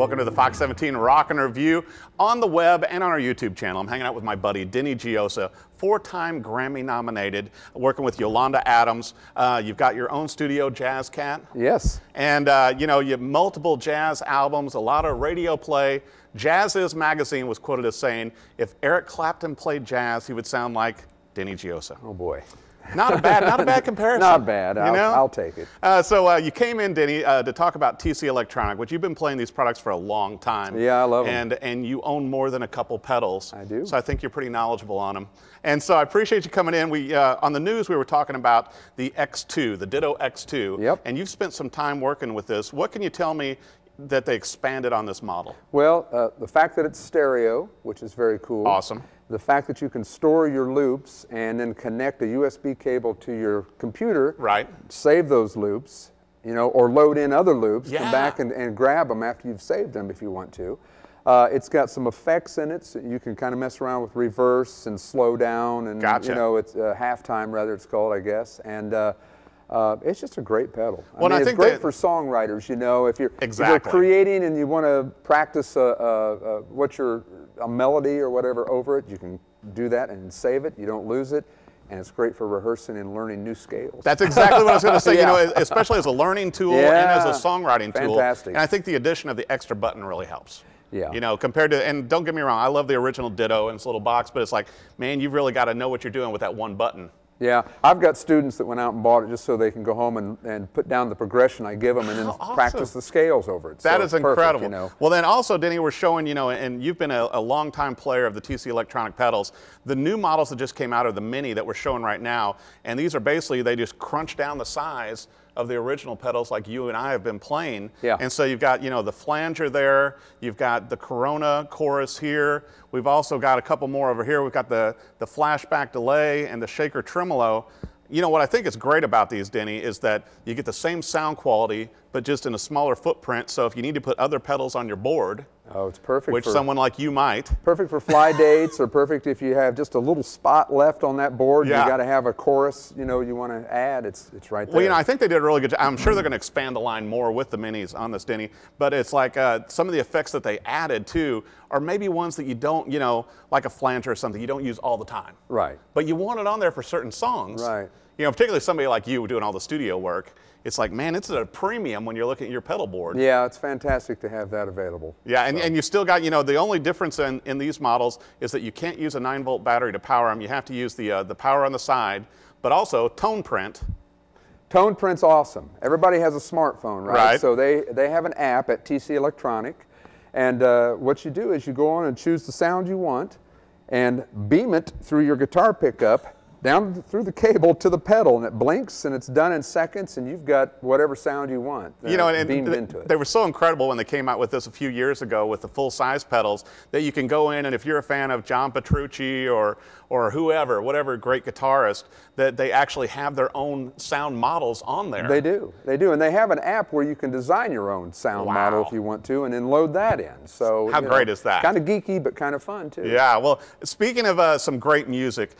Welcome to the Fox 17 Rock and Review on the web and on our YouTube channel. I'm hanging out with my buddy Denny Jiosa, four-time Grammy nominated, working with Yolanda Adams. You've got your own studio, Jazz Cat. Yes. And you know, you have multiple jazz albums, a lot of radio play. Jazz Is magazine was quoted as saying, if Eric Clapton played jazz, he would sound like Denny Jiosa. Oh boy. Not a bad comparison. Not bad. I'll take it. So you came in, Denny, to talk about TC Electronic, which you've been playing these products for a long time. Yeah, I love them. And you own more than a couple pedals. I do. So I think you're pretty knowledgeable on them. And so I appreciate you coming in. We on the news we were talking about the X2, the Ditto X2. Yep. And you've spent some time working with this. What can you tell me that they expanded on this model? Well, the fact that it's stereo, which is very cool. Awesome. The fact that you can store your loops and then connect a USB cable to your computer. Right. Save those loops, you know, or load in other loops. Yeah. Come back and grab them after you've saved them if you want to. It's got some effects in it, so you can kind of mess around with reverse and slow down, and Gotcha. you know, it's halftime rather it's called, I guess, and it's just a great pedal. Well, I mean, I think it's great that for songwriters. You know, if you're Exactly. creating and you want to practice a melody or whatever over it, you can do that and save it. You don't lose it. And it's great for rehearsing and learning new scales. That's exactly what I was going to say. Yeah. You know, especially as a learning tool and as a songwriting tool. Fantastic. And I think the addition of the extra button really helps. Yeah. You know, compared to, and don't get me wrong, I love the original Ditto in its little box, but it's like, man, you've really got to know what you're doing with that one button. Yeah, I've got students that went out and bought it just so they can go home and put down the progression I give them and then Awesome. practice the scales over it. That so is it's perfect, incredible. you know. Well, then also, Denny, we're showing, you know, and you've been a long-time player of the TC Electronic pedals. The new models that just came out are the Mini that we're showing right now, and these are basically, they just crunch down the size of the original pedals like you and I have been playing. Yeah. And so you've got, you know, the flanger there, you've got the Corona chorus here, we've also got a couple more over here, we've got the flashback delay and the shaker tremolo. You know, what I think is great about these, Denny, is that you get the same sound quality, but just in a smaller footprint. So if you need to put other pedals on your board, Oh, it's perfect. which for, someone like you might. Perfect for fly dates, or perfect if you have just a little spot left on that board. Yeah. You got to have a chorus, you know, you want to add. It's right there. Well, you know, I think they did a really good job. I'm sure they're going to expand the line more with the Minis on this, Denny. But it's like some of the effects that they added too are maybe ones that you don't, you know, like a flanger or something, you don't use all the time. Right. But you want it on there for certain songs. Right. You know, particularly somebody like you doing all the studio work. It's like, man, it's at a premium when you're looking at your pedal board. Yeah, it's fantastic to have that available. Yeah, and you still got, you know, the only difference in these models is that you can't use a 9-volt battery to power them. You have to use the power on the side, but also tone print. Tone print's awesome. Everybody has a smartphone, right? Right. So they have an app at TC Electronic, and what you do is you go on and choose the sound you want and beam it through your guitar pickup down through the cable to the pedal, and it blinks and it's done in seconds, and you've got whatever sound you want You know, and beamed into it. They were so incredible when they came out with this a few years ago with the full-size pedals that you can go in, and if you're a fan of John Petrucci or whoever, whatever great guitarist, that they actually have their own sound models on there. They do, and they have an app where you can design your own sound model if you want to, and then load that in. So how great is that? Kind of geeky, but kind of fun too. Yeah, well, speaking of some great music,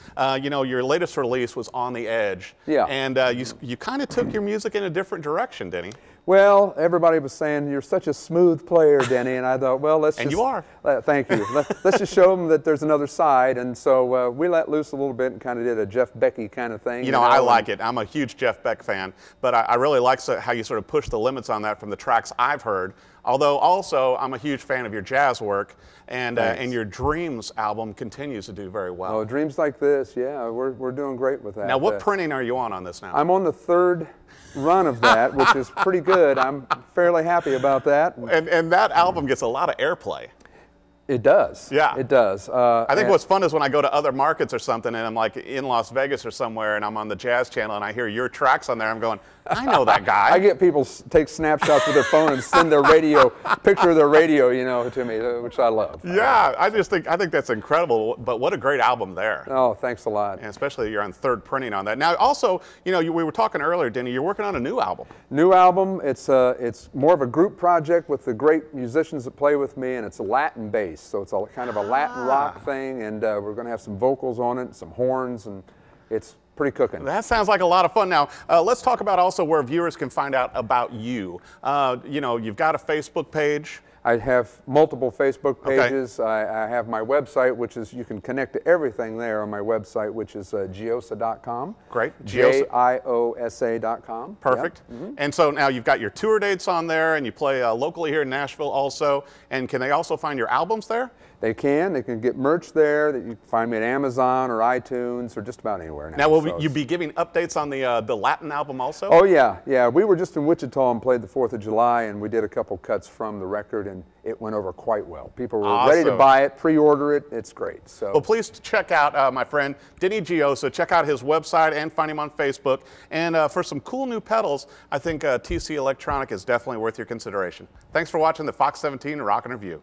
you know, your latest release was On the Edge. Yeah. And you kind of took your music in a different direction, Denny. Well, everybody was saying, you're such a smooth player, Denny, and I thought, well, let's And just... you are. Thank you. Let's just show them that there's another side, and so we let loose a little bit and kind of did a Jeff Becky kind of thing. You know, I like it. I'm a huge Jeff Beck fan, but I really like how you sort of push the limits on that from the tracks I've heard. Although also, I'm a huge fan of your jazz work, and your Dreams album continues to do very well. Oh, Dreams Like This, yeah, we're doing great with that. Now, what printing are you on this now? I'm on the third run of that, which is pretty good. I'm fairly happy about that. And that album gets a lot of airplay. It does. Yeah. It does. I think what's fun is when I go to other markets or something and I'm like in Las Vegas or somewhere and I'm on the Jazz Channel and I hear your tracks on there, I'm going, I know that guy. I get people take snapshots with their phone and send their picture of their radio, you know, to me, which I love. Yeah, I think that's incredible, but what a great album there. Oh, thanks a lot. And especially you're on third printing on that. Now also, you know, we were talking earlier, Denny, you're working on a new album. New album, it's more of a group project with the great musicians that play with me, and it's a Latin bass, so it's kind of a Latin rock thing, and we're going to have some vocals on it, and some horns, and it's pretty cooking. That sounds like a lot of fun. Now, let's talk about also where viewers can find out about you. You know, you've got a Facebook page. I have multiple Facebook pages. I have my website, which is, you can connect to everything there on my website, which is jiosa.com. Great. Jiosa.com. Perfect. Yep. Mm-hmm. And so now you've got your tour dates on there, and you play locally here in Nashville also. And can they also find your albums there? They can. They can get merch there. That you can find me at Amazon or iTunes or just about anywhere now. Now, will you be giving updates on the Latin album also? Oh yeah, yeah. We were just in Wichita and played the 4th of July, and we did a couple cuts from the record, and it went over quite well. People were ready to buy it, pre-order it. It's great. So, well, please check out my friend Denny Jiosa. Check out his website and find him on Facebook. And for some cool new pedals, I think TC Electronic is definitely worth your consideration. Thanks for watching the Fox 17 Rock and Review.